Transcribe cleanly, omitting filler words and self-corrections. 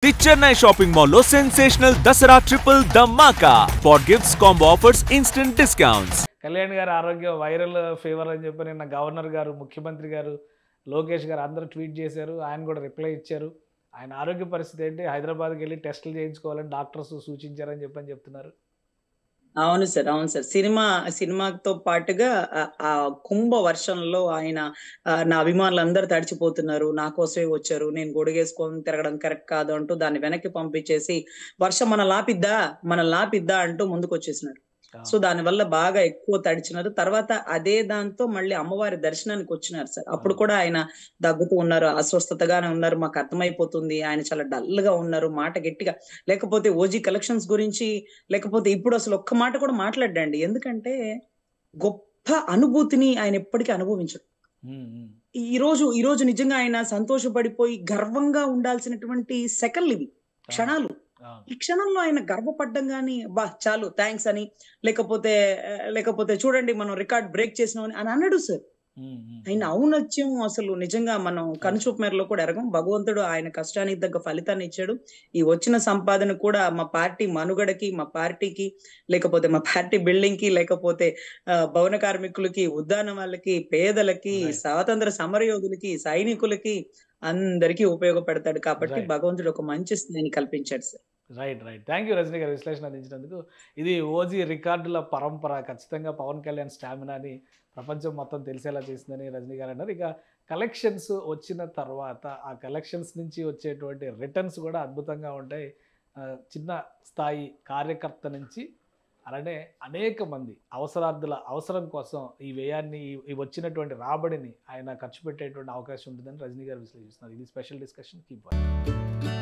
The Chennai Shopping Mall lo sensational Dasara Triple Dhammaka. For gifts, combo offers, instant discounts. Kalyan గారి ఆరోగ్యం viral fever అని చెప్పి నిన్న governor గారు, ముఖ్యమంత్రి గారు, లోకేష్ గారు అందరూ ట్వీట్ చేశారు. ఆయన కూడా రిప్లై ఇచ్చారు. ఆయన ఆరోగ్య పరిస్థితి ఏంటి, హైదరాబాద్కి వెళ్ళి టెస్టులు చేయించుకోవాలని డాక్టర్స్ సూచించారని చెప్పని చెప్తున్నారు. అవును సార్, అవును సార్. సినిమాతో పాటుగా ఆ కుంభ వర్షంలో ఆయన నా అభిమానులు అందరూ తడిచిపోతున్నారు, నా కోసమే వచ్చారు, నేను గొడుగేసుకొని తిరగడం కరెక్ట్ కాదు అంటూ దాన్ని వెనక్కి పంపించేసి వర్షం మన లాపిద్దా అంటూ ముందుకు వచ్చేసినారు. సో దాని వల్ల బాగా ఎక్కువ తడిచినారు. తర్వాత అదే దాంతో మళ్ళీ అమ్మవారి దర్శనానికి వచ్చినారు సార్. అప్పుడు కూడా ఆయన దగ్గుతూ ఉన్నారు, అస్వస్థతగానే ఉన్నారు, మాకు అర్థమైపోతుంది, ఆయన చాలా డల్ గా ఉన్నారు, మాట గట్టిగా. లేకపోతే ఓజీ కలెక్షన్స్ గురించి లేకపోతే ఇప్పుడు అసలు ఒక్క మాట కూడా మాట్లాడండి. ఎందుకంటే గొప్ప అనుభూతిని ఆయన ఎప్పటికీ అనుభవించరు. ఈ రోజు నిజంగా ఆయన సంతోషపడిపోయి గర్వంగా ఉండాల్సినటువంటి సెకండ్లు ఇవి, క్షణాలు. ఈ క్షణంలో ఆయన గర్వపడ్డం గాని బా చాలు థ్యాంక్స్ అని, లేకపోతే చూడండి మనం రికార్డ్ బ్రేక్ చేసినాం అని అన్నాడు సార్. ఆయన ఔన్నత్యం అసలు నిజంగా మనం కనుచూపు మేరలో కూడా ఎరగం. భగవంతుడు ఆయన కష్టానికి తగ్గ ఫలితాన్ని ఇచ్చాడు. ఈ వచ్చిన సంపాదన కూడా మా పార్టీ మనుగడకి, మా పార్టీకి, లేకపోతే మా పార్టీ బిల్డింగ్ కి, లేకపోతే భవన కార్మికులకి, ఉద్యాన వాళ్ళకి, పేదలకి, స్వాతంత్ర సమరయోధులకి, సైనికులకి అందరికీ ఉపయోగపడతాడు. కాబట్టి భగవంతుడు ఒక మంచి స్థాయిని కల్పించాడు సార్. Right. Thank you Rajini garu విశ్లేషణ అందించినందుకు. ఇది ఓజీ రికార్డుల పరంపర. ఖచ్చితంగా పవన్ కళ్యాణ్ స్టామినాని ప్రపంచం మొత్తం తెలిసేలా చేసిందని రజనీ గారు అన్నారు. ఇక కలెక్షన్స్ వచ్చిన తర్వాత ఆ కలెక్షన్స్ నుంచి వచ్చేటువంటి రిటర్న్స్ కూడా అద్భుతంగా ఉంటాయి. చిన్న స్థాయి కార్యకర్త నుంచి అలానే అనేక మంది అవసరార్థుల అవసరం కోసం ఈ వ్యయాన్ని, ఈ వచ్చినటువంటి రాబడిని ఆయన ఖర్చు పెట్టేటువంటి అవకాశం ఉంటుందని రజనీ గారు విశ్లేషిస్తున్నారు. ఇది స్పెషల్ డిస్కషన్. Keep watching.